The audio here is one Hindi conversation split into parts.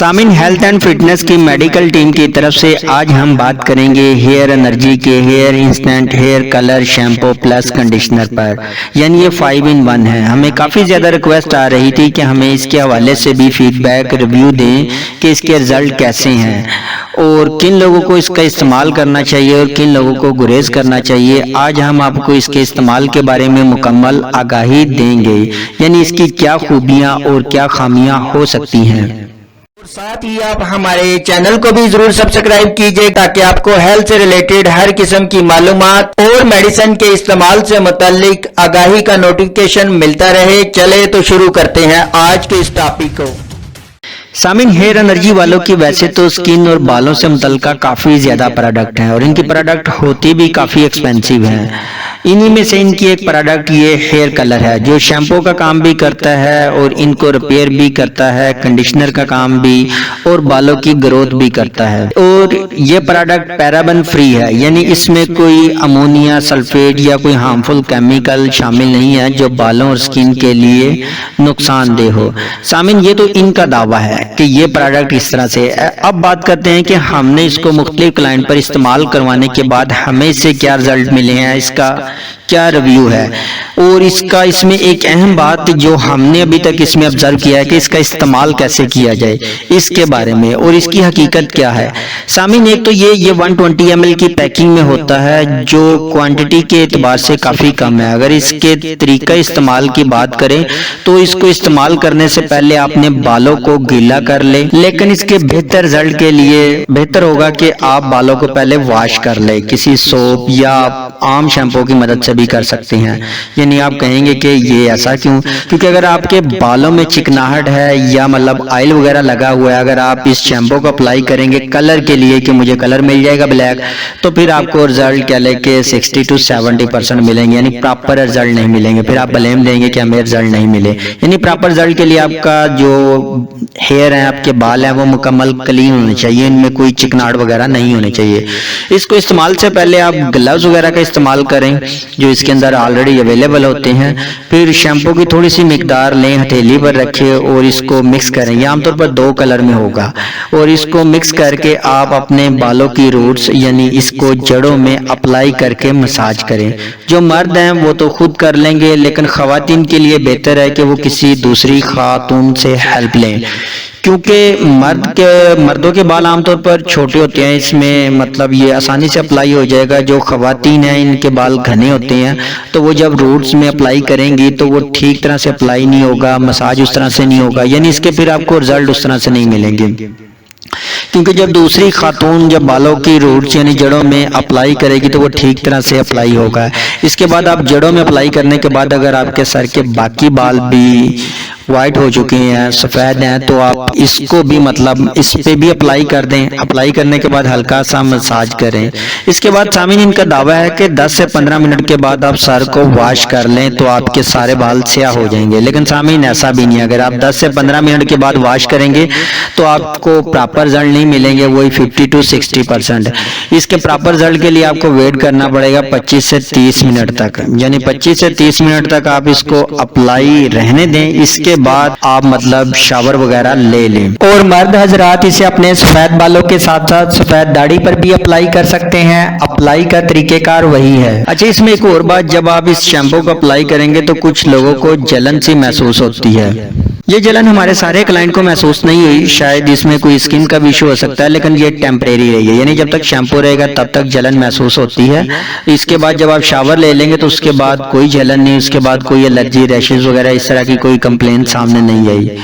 सामिन हेल्थ एंड फिटनेस की मेडिकल टीम की तरफ से आज हम बात करेंगे हेयर एनर्जी के hair instant hair colour shampoo plus conditioner पर, यानी ये 5 in 1 है। हमें काफ़ी ज़्यादा रिक्वेस्ट आ रही थी कि हमें इसके हवाले से भी फीडबैक रिव्यू दें कि इसके रिजल्ट कैसे हैं और किन लोगों को इसका इस्तेमाल करना चाहिए और किन लोगों को गुरेज करना चाहिए। आज हम आपको इसके इस्तेमाल के बारे में मुकम्मल आगाही देंगे, यानी इसकी क्या खूबियाँ और क्या खामियाँ हो सकती हैं। साथ ही आप हमारे चैनल को भी जरूर सब्सक्राइब कीजिए ताकि आपको हेल्थ से रिलेटेड हर किस्म की मालूमात और मेडिसिन के इस्तेमाल से मुतालिक आगाही का नोटिफिकेशन मिलता रहे। चले तो शुरू करते हैं आज के इस टॉपिक को। सामिन हेयर एनर्जी वालों की वैसे तो स्किन और बालों से मुतल्लिका काफ़ी ज़्यादा प्रोडक्ट हैं और इनकी प्रोडक्ट होती भी काफ़ी एक्सपेंसिव हैं। इन्हीं में से इनकी एक प्रोडक्ट ये हेयर कलर है जो शैम्पू का काम भी करता है और इनको रिपेयर भी करता है, कंडीशनर का काम भी और बालों की ग्रोथ भी करता है। और ये प्रोडक्ट पैराबन फ्री है, यानी इसमें कोई अमोनिया सल्फेट या कोई हार्मफुल केमिकल शामिल नहीं है जो बालों और स्किन के लिए नुकसानदेह हो। सामिन ये तो इनका दावा है कि ये प्रोडक्ट इस तरह से। अब बात करते हैं कि हमने इसको मुख्तलिफ क्लाइंट पर इस्तेमाल करवाने के बाद हमें इससे क्या रिजल्ट मिले हैं, इसका क्या रिव्यू है और इसमें एक अहम बात जो हमने अभी तक इसमें ऑब्जर्व किया है कि इसका इस्तेमाल कैसे किया जाए इसके बारे में और इसकी हकीकत क्या है। सामिन एक तो ये 120 ml की पैकिंग में होता है जो क्वांटिटी के एतबार से काफ़ी कम है। अगर इसके तरीका इस्तेमाल की बात करें तो इसको इस्तेमाल करने से पहले आपने बालों को गीला कर ले, लेकिन इसके बेहतर रिजल्ट के लिए बेहतर होगा कि आप बालों को पहले वॉश कर ले किसी सोप या आम शैम्पू की मदद से भी कर सकते हैं। यानी आप कहेंगे कि ये ऐसा क्यों? क्योंकि अगर आपके बालों में चिकनाहट है या मतलब ऑयल वगैरह लगा हुआ है, अगर आप इस शैम्पू को अप्लाई करेंगे कलर के लिए कि मुझे कलर मिल जाएगा ब्लैक, तो फिर आपको रिजल्ट क्या लेके 60 to 70% मिलेंगे, यानी प्रॉपर रिजल्ट नहीं मिलेंगे। फिर आप ब्लेम देंगे कि हमें रिजल्ट नहीं मिले। यानी प्रॉपर रिजल्ट के लिए आपका जो हेयर है, आपके बाल हैं, वो मुकम्मल क्लीन होने चाहिए, इनमें कोई चिकनाहट वगैरह नहीं होनी चाहिए। इसको इस्तेमाल से पहले आप ग्लव्स वगैरह का इस्तेमाल करें जो इसके अंदर ऑलरेडी अवेलेबल होते हैं। फिर शैम्पू की थोड़ी सी मिकदार लें, हथेली पर रखें और इसको मिक्स करें। ये आमतौर पर 2 कलर में होगा और इसको मिक्स करके आप अपने बालों की रूट्स यानी इसको जड़ों में अप्लाई करके मसाज करें। जो मर्द हैं वो तो खुद कर लेंगे, लेकिन ख़वातीन के लिए बेहतर है कि वो किसी दूसरी खातून से हेल्प लें, क्योंकि मर्दों के बाल आमतौर पर छोटे होते हैं, इसमें मतलब ये आसानी से अप्लाई हो जाएगा। जो ख़वातीन हैं इनके बाल घने होते हैं, तो वो जब रूट्स में अप्लाई करेंगी तो वो ठीक तरह से अप्लाई नहीं होगा, मसाज उस तरह से नहीं होगा, यानी इसके फिर आपको रिजल्ट उस तरह से नहीं मिलेंगे। क्योंकि जब दूसरी खातून जब बालों की रूट्स यानी जड़ों में अप्लाई करेगी तो वो ठीक तरह से अप्लाई होगा। इसके बाद आप जड़ों में अप्लाई करने के बाद अगर आपके सर के बाकी बाल भी वाइट हो चुके हैं, सफ़ेद हैं, तो आप इसको भी मतलब इस पे भी अप्लाई कर दें। अप्लाई करने के बाद हल्का सा मसाज करें। इसके बाद सामिन इनका दावा है कि 10 से 15 मिनट के बाद आप सर को वॉश कर लें तो आपके सारे बाल स्याह हो जाएंगे। लेकिन सामिन ऐसा भी नहीं है। अगर आप 10 से 15 मिनट के बाद वॉश करेंगे तो आपको प्रॉपर रिजल्ट नहीं मिलेंगे, वही 50 to 60%। इसके प्रॉपर रिजल्ट के लिए आपको वेट करना पड़ेगा 25 से 30 मिनट तक, यानी 25 से 30 मिनट तक आप इसको अप्लाई रहने दें। इसके बाद आप मतलब शावर वगैरह ले लें। और मर्द हजरात इसे अपने सफेद बालों के साथ साथ सफेद दाढ़ी पर भी अप्लाई कर सकते हैं। अप्लाई का तरीकेकार वही है। अच्छा, इसमें एक और बात, जब आप इस शैम्पू को अप्लाई करेंगे तो कुछ लोगों को जलन सी महसूस होती है। ये जलन हमारे सारे क्लाइंट को महसूस नहीं हुई, शायद इसमें कोई स्किन का भी इशू हो सकता है, लेकिन ये टेम्परेरी रही है, यानी जब तक शैम्पू रहेगा तब तक जलन महसूस होती है। इसके बाद जब आप शावर ले लेंगे तो उसके बाद कोई जलन नहीं, उसके बाद कोई एलर्जी रैशेज वगैरह इस तरह की कोई कंप्लेंट सामने नहीं आई।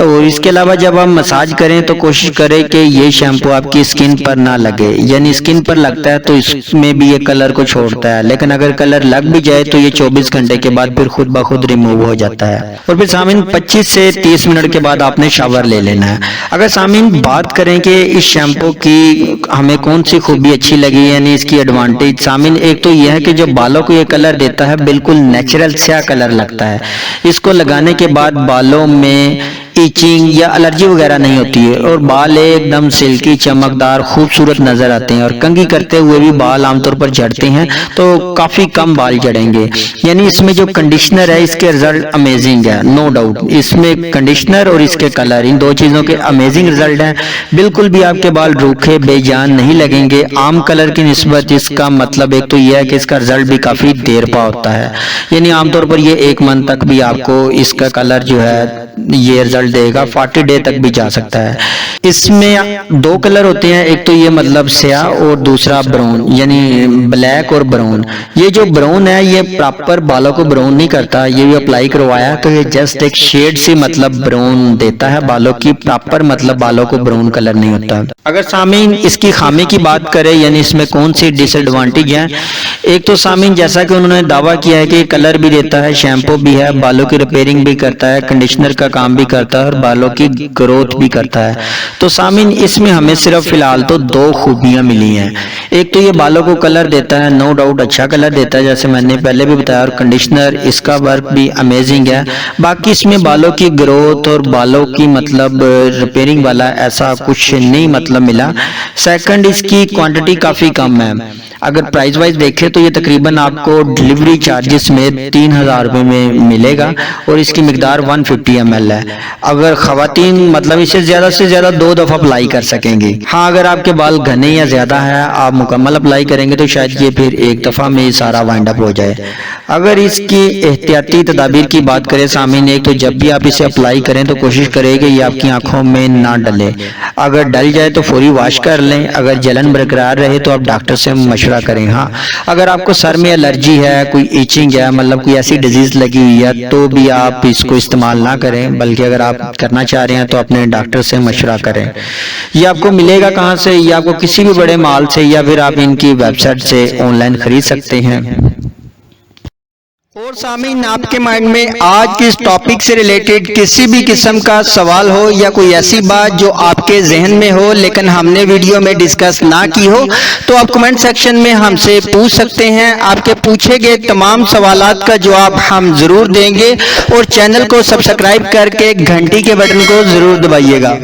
और इसके अलावा जब आप मसाज करें तो कोशिश करें कि ये शैम्पू आपकी स्किन पर ना लगे, यानी स्किन पर लगता है तो इसमें भी ये कलर को छोड़ता है, लेकिन अगर कलर लग भी जाए तो ये 24 घंटे के बाद फिर खुद ब खुद रिमूव हो जाता है। और फिर सामिन 25 से 30 मिनट के बाद आपने शावर ले लेना है। अगर सामिन बात करें कि इस शैम्पू की हमें कौन सी खूबी अच्छी लगी यानी इसकी एडवांटेज, सामिन एक तो यह है कि जो बालों को ये कलर देता है बिल्कुल नेचुरल स्याह कलर लगता है। इसको लगाने के बाद बालों में टीचिंग या एलर्जी वगैरह नहीं होती है और बाल एकदम सिल्की चमकदार खूबसूरत नजर आते हैं। और कंघी करते हुए भी बाल आमतौर पर झड़ते हैं तो काफी कम बाल झड़ेंगे। यानी इसमें जो कंडीशनर है इसके रिजल्ट अमेजिंग है, नो डाउट। इसमें कंडीशनर और इसके कलर, इन दो चीजों के अमेजिंग रिजल्ट हैं। बिल्कुल भी आपके बाल रूखे बेजान नहीं लगेंगे। आम कलर की निस्बत इसका मतलब एक तो यह है कि इसका रिजल्ट भी काफी देर पा होता है, यानी आमतौर पर ये 1 मंथ तक भी आपको इसका कलर जो है ये रिजल्ट देगा, 40 डे तक भी जा सकता है। इसमें 2 कलर होते हैं, एक तो ये मतलब स्याह और दूसरा ब्राउन, यानी ब्लैक और ब्राउन। ये जो ब्राउन है ये प्रॉपर बालों को ब्राउन नहीं करता, ये भी अप्लाई करवाया तो ये जस्ट एक शेड से मतलब ब्राउन देता है बालों की, प्रॉपर मतलब बालों को ब्राउन कलर नहीं होता। अगर सामीन इसकी खामी की बात करें, यानी इसमें कौन सी डिसएडवांटेज है, एक तो सामीन जैसा कि उन्होंने दावा किया है कि कलर भी देता है, शैम्पू भी है, बालों की रिपेयरिंग भी करता है, कंडीशनर का काम भी करता है और बालों की ग्रोथ भी करता है। तो सामीन इसमें हमें सिर्फ फिलहाल तो 2 खूबियां मिली हैं। एक तो ये बालों को कलर देता है, नो डाउट अच्छा कलर देता है जैसे मैंने पहले भी बताया, और कंडीशनर इसका वर्क भी अमेजिंग है। बाकी इसमें बालों की ग्रोथ और बालों की मतलब रिपेयरिंग वाला ऐसा कुछ नहीं मतलब मिला। सेकंड, इसकी क्वांटिटी काफी कम है। अगर प्राइस वाइज देखें तो ये तकरीबन आपको डिलीवरी चार्जेस में 3000 रुपए में मिलेगा और इसकी मिकदार 150 ml है। अगर खवातीन मतलब इसे ज्यादा से ज्यादा 2 दफा अप्लाई कर सकेंगी। हाँ, अगर आपके बाल घने या ज्यादा है, आप मुकम्मल अप्लाई करेंगे तो शायद ये फिर 1 दफा में सारा वाइंड अप हो जाए। अगर इसकी एहतियाती तदाबीर की बात करें सामीन, एक तो जब भी आप इसे अप्लाई करें तो कोशिश करें कि ये आपकी आंखों में ना डले। अगर डल जाए तो फौरी वॉश कर लें। अगर जलन बरकरार रहे तो आप डॉक्टर से मशवरा करें। हाँ, अगर आपको सर में एलर्जी है, कोई इचिंग है, मतलब कोई ऐसी डिजीज लगी हुई है तो भी आप इसको इस्तेमाल ना करें, बल्कि अगर आप करना चाह रहे हैं तो अपने डॉक्टर से मशवरा करें। ये आपको मिलेगा कहाँ से? ये आपको किसी भी बड़े मॉल से या फिर आप इनकी वेबसाइट से ऑनलाइन खरीद सकते हैं। और सामीन, आपके माइंड में आज के इस टॉपिक से रिलेटेड किसी भी किस्म का सवाल हो या कोई ऐसी बात जो आपके जहन में हो लेकिन हमने वीडियो में डिस्कस ना की हो, तो आप कमेंट सेक्शन में हमसे पूछ सकते हैं। आपके पूछे गए तमाम सवालात का जवाब हम जरूर देंगे और चैनल को सब्सक्राइब करके घंटी के बटन को जरूर दबाइएगा।